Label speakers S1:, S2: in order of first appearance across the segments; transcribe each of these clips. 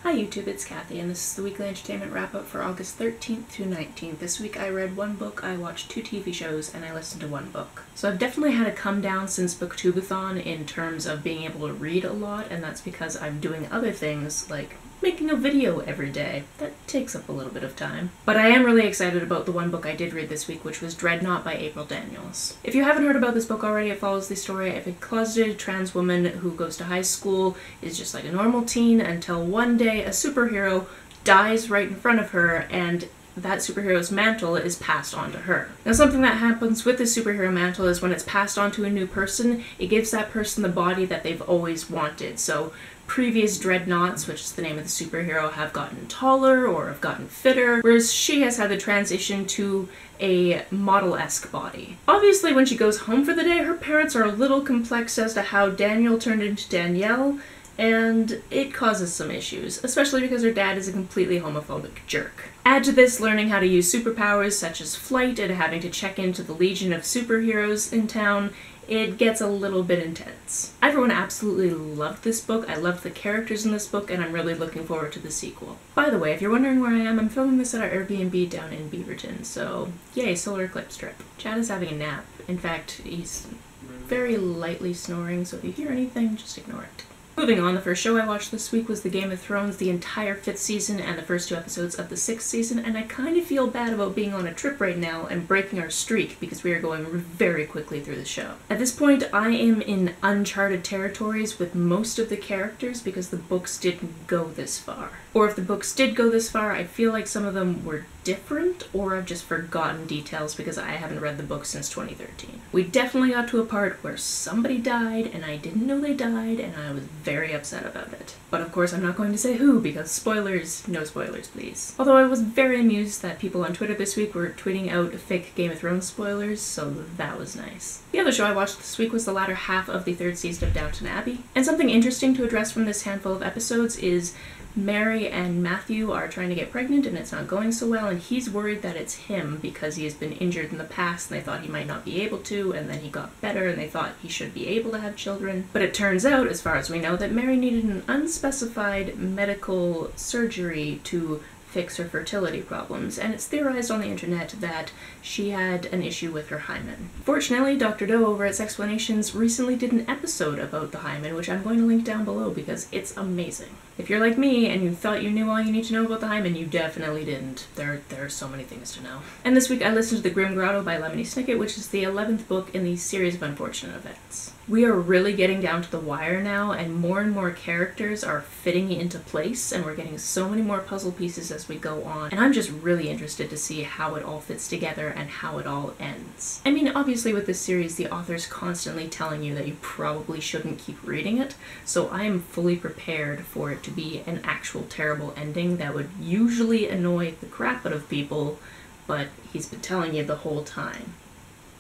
S1: Hi YouTube, it's Kathy, and this is the weekly entertainment wrap-up for August 13th through 19th. This week I read one book, I watched 2 TV shows, and I listened to 1 book. So I've definitely had a come down since Booktubeathon in terms of being able to read a lot, and that's because I'm doing other things like making a video every day. That takes up a little bit of time. But I am really excited about the one book I did read this week, which was Dreadnought by April Daniels. If you haven't heard about this book already, it follows the story of a closeted trans woman who goes to high school, is just like a normal teen, until one day a superhero dies right in front of her, and that superhero's mantle is passed on to her. Now, something that happens with the superhero mantle is when it's passed on to a new person, it gives that person the body that they've always wanted. So previous dreadnoughts, which is the name of the superhero, have gotten taller or have gotten fitter, whereas she has had the transition to a model-esque body. Obviously, when she goes home for the day, her parents are a little complex as to how Daniel turned into Danielle, and it causes some issues, especially because her dad is a completely homophobic jerk. Add to this learning how to use superpowers such as flight and having to check into the legion of superheroes in town, it gets a little bit intense. Everyone absolutely loved this book, I loved the characters in this book, and I'm really looking forward to the sequel. By the way, if you're wondering where I am, I'm filming this at our Airbnb down in Beaverton, so yay, solar eclipse trip. Chad is having a nap. In fact, he's very lightly snoring, so if you hear anything, just ignore it. Moving on, the first show I watched this week was the Game of Thrones, the entire 5th season and the first 2 episodes of the 6th season, and I kind of feel bad about being on a trip right now and breaking our streak because we are going very quickly through the show. At this point, I am in uncharted territories with most of the characters because the books didn't go this far. Or if the books did go this far, I feel like some of them were different, or I've just forgotten details because I haven't read the book since 2013. We definitely got to a part where somebody died, and I didn't know they died, and I was very upset about it. But of course I'm not going to say who, because spoilers, no spoilers please. Although I was very amused that people on Twitter this week were tweeting out fake Game of Thrones spoilers, so that was nice. The other show I watched this week was the latter half of the 3rd season of Downton Abbey, and something interesting to address from this handful of episodes is Mary and Matthew are trying to get pregnant and it's not going so well, and he's worried that it's him because he has been injured in the past and they thought he might not be able to, and then he got better and they thought he should be able to have children. But it turns out, as far as we know, that Mary needed an unspecified medical surgery to fix her fertility problems, and it's theorized on the internet that she had an issue with her hymen. Fortunately, Dr. Doe over at Sexplanations recently did an episode about the hymen, which I'm going to link down below because it's amazing. If you're like me and you thought you knew all you need to know about the hymen, you definitely didn't. There are so many things to know. And this week I listened to The Grim Grotto by Lemony Snicket, which is the 11th book in the series of unfortunate events. We are really getting down to the wire now, and more characters are fitting into place, and we're getting so many more puzzle pieces as we go on, and I'm just really interested to see how it all fits together and how it all ends. I mean, obviously with this series, the author's constantly telling you that you probably shouldn't keep reading it, so I am fully prepared for it to be an actual terrible ending that would usually annoy the crap out of people, but he's been telling you the whole time.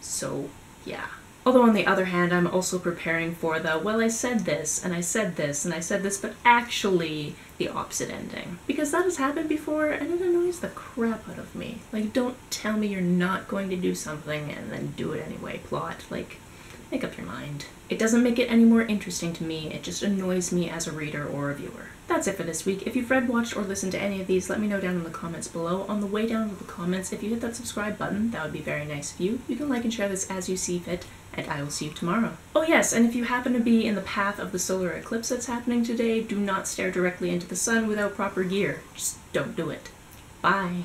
S1: So, yeah. Although on the other hand, I'm also preparing for the, well, I said this, and I said this, and I said this, but actually the opposite ending. Because that has happened before, and it annoys the crap out of me. Like, don't tell me you're not going to do something and then do it anyway, plot. Like, make up your mind. It doesn't make it any more interesting to me, it just annoys me as a reader or a viewer. That's it for this week. If you've read, watched, or listened to any of these, let me know down in the comments below. On the way down to the comments, if you hit that subscribe button, that would be very nice of you. You can like and share this as you see fit, and I will see you tomorrow. Oh yes, and if you happen to be in the path of the solar eclipse that's happening today, do not stare directly into the sun without proper gear. Just don't do it. Bye.